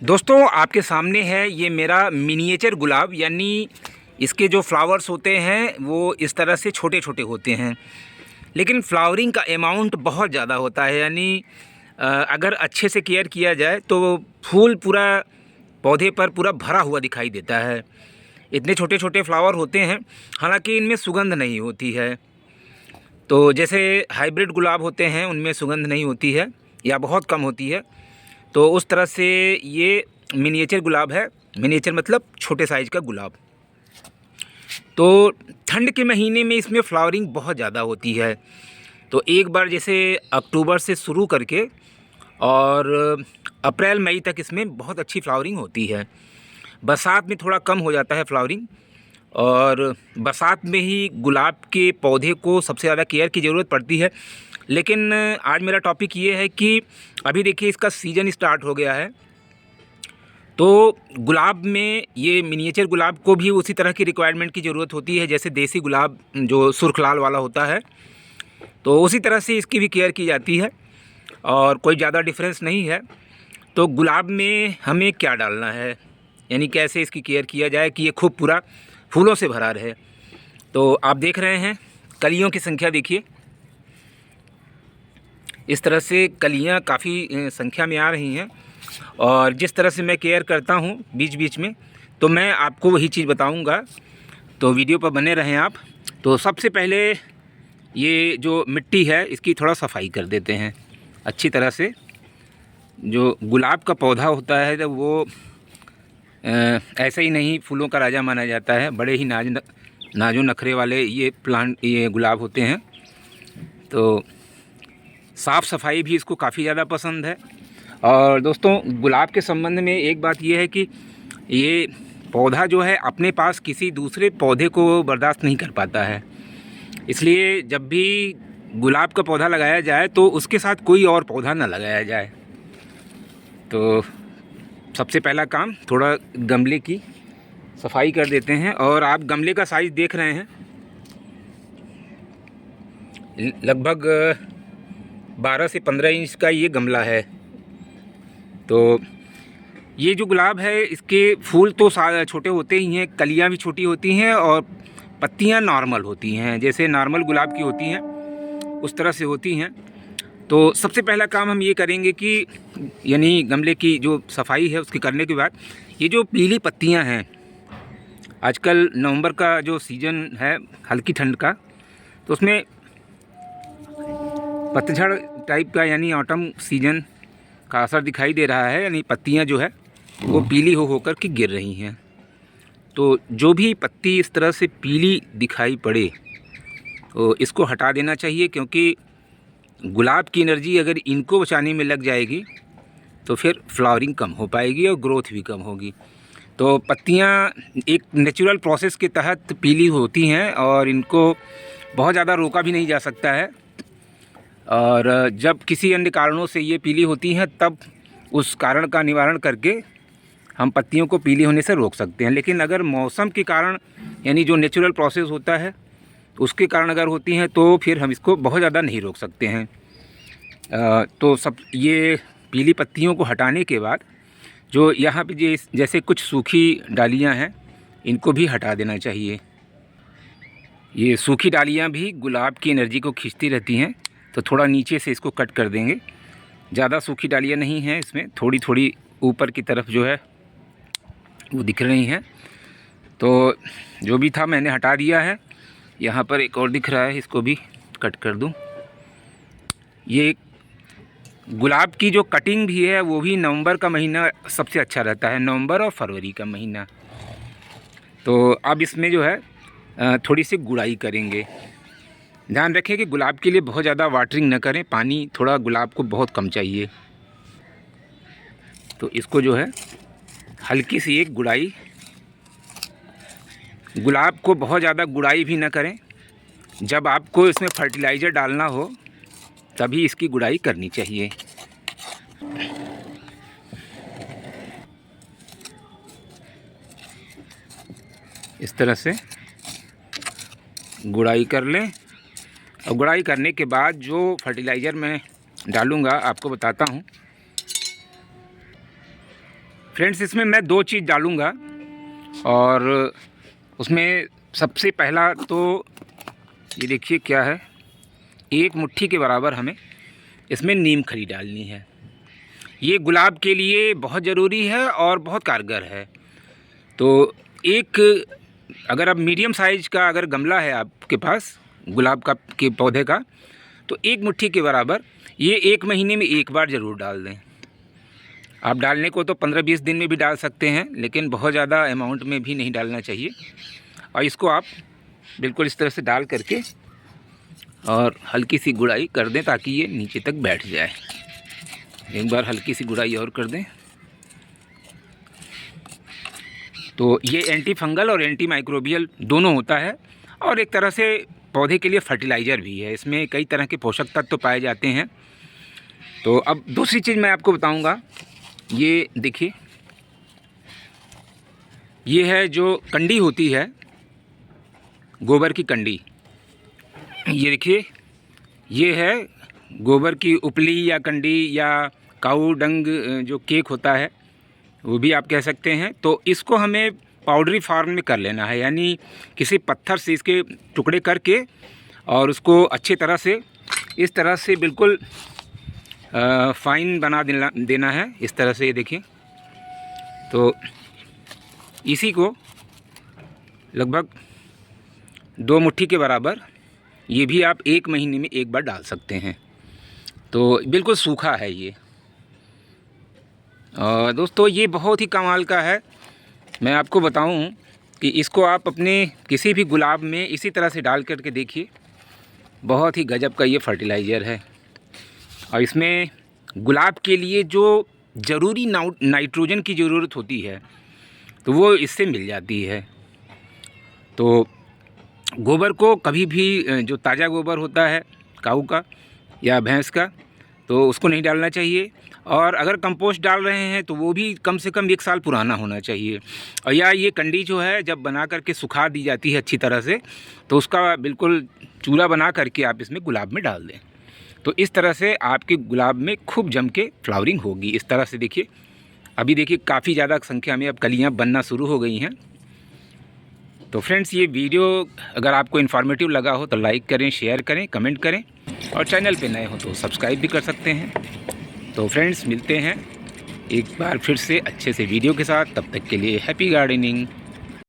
दोस्तों आपके सामने है ये मेरा मिनिएचर गुलाब, यानी इसके जो फ्लावर्स होते हैं वो इस तरह से छोटे छोटे होते हैं, लेकिन फ्लावरिंग का अमाउंट बहुत ज़्यादा होता है। यानी अगर अच्छे से केयर किया जाए तो फूल पूरा पौधे पर पूरा भरा हुआ दिखाई देता है। इतने छोटे छोटे फ्लावर होते हैं, हालांकि इनमें सुगंध नहीं होती है। तो जैसे हाइब्रिड गुलाब होते हैं उनमें सुगंध नहीं होती है या बहुत कम होती है, तो उस तरह से ये मिनिएचर गुलाब है। मिनिएचर मतलब छोटे साइज़ का गुलाब। तो ठंड के महीने में इसमें फ्लावरिंग बहुत ज़्यादा होती है। तो एक बार जैसे अक्टूबर से शुरू करके और अप्रैल मई तक इसमें बहुत अच्छी फ्लावरिंग होती है। बरसात में थोड़ा कम हो जाता है फ्लावरिंग, और बरसात में ही गुलाब के पौधे को सबसे ज़्यादा केयर की ज़रूरत पड़ती है। लेकिन आज मेरा टॉपिक ये है कि अभी देखिए इसका सीज़न स्टार्ट हो गया है, तो गुलाब में ये मिनिएचर गुलाब को भी उसी तरह की रिक्वायरमेंट की ज़रूरत होती है जैसे देसी गुलाब जो सुर्ख लाल वाला होता है, तो उसी तरह से इसकी भी केयर की जाती है और कोई ज़्यादा डिफरेंस नहीं है। तो गुलाब में हमें क्या डालना है, यानी कैसे इसकी केयर किया जाए कि ये खूब पूरा फूलों से भरा रहे। तो आप देख रहे हैं कलियों की संख्या देखिए, इस तरह से कलियां काफ़ी संख्या में आ रही हैं। और जिस तरह से मैं केयर करता हूं बीच बीच में, तो मैं आपको वही चीज़ बताऊंगा, तो वीडियो पर बने रहें आप। तो सबसे पहले ये जो मिट्टी है इसकी थोड़ा सफाई कर देते हैं अच्छी तरह से। जो गुलाब का पौधा होता है जब वो ऐसे ही नहीं फूलों का राजा माना जाता है, बड़े ही नाजो नखरे वाले ये गुलाब होते हैं। तो साफ़ सफाई भी इसको काफ़ी ज़्यादा पसंद है। और दोस्तों गुलाब के संबंध में एक बात ये है कि ये पौधा जो है अपने पास किसी दूसरे पौधे को बर्दाश्त नहीं कर पाता है, इसलिए जब भी गुलाब का पौधा लगाया जाए तो उसके साथ कोई और पौधा ना लगाया जाए। तो सबसे पहला काम थोड़ा गमले की सफाई कर देते हैं। और आप गमले का साइज़ देख रहे हैं, लगभग 12 से 15 इंच का ये गमला है। तो ये जो गुलाब है इसके फूल तो छोटे होते ही हैं, कलियां भी छोटी होती हैं और पत्तियां नॉर्मल होती हैं, जैसे नॉर्मल गुलाब की होती हैं उस तरह से होती हैं। तो सबसे पहला काम हम ये करेंगे कि यानी गमले की जो सफाई है उसके करने के बाद ये जो पीली पत्तियां हैं, आजकल नवंबर का जो सीज़न है हल्की ठंड का, तो उसमें पतझड़ टाइप का यानी ऑटम सीजन का असर दिखाई दे रहा है, यानी पत्तियां जो है वो पीली होकर के गिर रही हैं। तो जो भी पत्ती इस तरह से पीली दिखाई पड़े तो इसको हटा देना चाहिए, क्योंकि गुलाब की एनर्जी अगर इनको बचाने में लग जाएगी तो फिर फ्लावरिंग कम हो पाएगी और ग्रोथ भी कम होगी। तो पत्तियां एक नेचुरल प्रोसेस के तहत पीली होती हैं और इनको बहुत ज़्यादा रोका भी नहीं जा सकता है। और जब किसी अन्य कारणों से ये पीली होती हैं तब उस कारण का निवारण करके हम पत्तियों को पीली होने से रोक सकते हैं। लेकिन अगर मौसम के कारण यानी जो नेचुरल प्रोसेस होता है उसके कारण अगर होती हैं तो फिर हम इसको बहुत ज़्यादा नहीं रोक सकते हैं। तो सब ये पीली पत्तियों को हटाने के बाद जो यहाँ पे जैसे कुछ सूखी डालियाँ हैं इनको भी हटा देना चाहिए। ये सूखी डालियाँ भी गुलाब की एनर्जी को खींचती रहती हैं, तो थोड़ा नीचे से इसको कट कर देंगे। ज़्यादा सूखी डालियाँ नहीं हैं इसमें, थोड़ी थोड़ी ऊपर की तरफ जो है वो दिख रही हैं। तो जो भी था मैंने हटा दिया है। यहाँ पर एक और दिख रहा है, इसको भी कट कर दूँ। ये गुलाब की जो कटिंग भी है वो भी नवंबर का महीना सबसे अच्छा रहता है, नवंबर और फरवरी का महीना। तो अब इसमें जो है थोड़ी सी गुड़ाई करेंगे। ध्यान रखें कि गुलाब के लिए बहुत ज़्यादा वाटरिंग न करें, पानी थोड़ा गुलाब को बहुत कम चाहिए। तो इसको जो है हल्की सी एक गुड़ाई, गुलाब को बहुत ज़्यादा गुड़ाई भी ना करें। जब आपको इसमें फर्टिलाइज़र डालना हो तभी इसकी गुड़ाई करनी चाहिए। इस तरह से गुड़ाई कर लें। और गुड़ाई करने के बाद जो फर्टिलाइज़र मैं डालूँगा आपको बताता हूँ। फ्रेंड्स, इसमें मैं 2 चीज़ डालूँगा और उसमें सबसे पहला तो ये देखिए क्या है, 1 मुट्ठी के बराबर हमें इसमें नीम खली डालनी है। ये गुलाब के लिए बहुत ज़रूरी है और बहुत कारगर है। तो एक, अगर आप मीडियम साइज़ का अगर गमला है आपके पास गुलाब का के पौधे का, तो 1 मुट्ठी के बराबर ये 1 महीने में 1 बार ज़रूर डाल दें। आप डालने को तो 15-20 दिन में भी डाल सकते हैं, लेकिन बहुत ज़्यादा अमाउंट में भी नहीं डालना चाहिए। और इसको आप बिल्कुल इस तरह से डाल करके और हल्की सी गुड़ाई कर दें ताकि ये नीचे तक बैठ जाए। एक बार हल्की सी गुड़ाई और कर दें। तो ये एंटी फंगल और एंटी माइक्रोबियल दोनों होता है और एक तरह से पौधे के लिए फर्टिलाइज़र भी है। इसमें कई तरह के पोषक तत्व पाए जाते हैं। तो अब दूसरी चीज़ मैं आपको बताऊंगा, ये देखिए, ये है जो कंडी होती है, गोबर की कंडी। ये देखिए, ये है गोबर की उपली या कंडी या काऊ डंग जो केक होता है, वो भी आप कह सकते हैं। तो इसको हमें पाउडरी फॉर्म में कर लेना है, यानी किसी पत्थर से इसके टुकड़े करके और उसको अच्छी तरह से इस तरह से बिल्कुल फाइन बना देना है। इस तरह से ये देखिए। तो इसी को लगभग 2 मुट्ठी के बराबर ये भी आप 1 महीने में 1 बार डाल सकते हैं। तो बिल्कुल सूखा है ये। और दोस्तों, ये बहुत ही कमाल का है। मैं आपको बताऊं कि इसको आप अपने किसी भी गुलाब में इसी तरह से डाल करके देखिए, बहुत ही गजब का ये फर्टिलाइज़र है। और इसमें गुलाब के लिए जो ज़रूरी नाइट्रोजन की ज़रूरत होती है तो वो इससे मिल जाती है। तो गोबर को कभी भी, जो ताज़ा गोबर होता है काऊ का या भैंस का, तो उसको नहीं डालना चाहिए। और अगर कंपोस्ट डाल रहे हैं तो वो भी कम से कम 1 साल पुराना होना चाहिए। और या ये कंडी जो है जब बना करके सुखा दी जाती है अच्छी तरह से, तो उसका बिल्कुल चूरा बना करके आप इसमें गुलाब में डाल दें। तो इस तरह से आपके गुलाब में खूब जम के फ्लावरिंग होगी। इस तरह से देखिए, अभी देखिए काफ़ी ज़्यादा संख्या में अब कलियाँ बनना शुरू हो गई हैं। तो फ्रेंड्स, ये वीडियो अगर आपको इन्फॉर्मेटिव लगा हो तो लाइक करें, शेयर करें, कमेंट करें और चैनल पे नए हो तो सब्सक्राइब भी कर सकते हैं। तो फ्रेंड्स, मिलते हैं एक बार फिर से अच्छे से वीडियो के साथ। तब तक के लिए हैप्पी गार्डनिंग।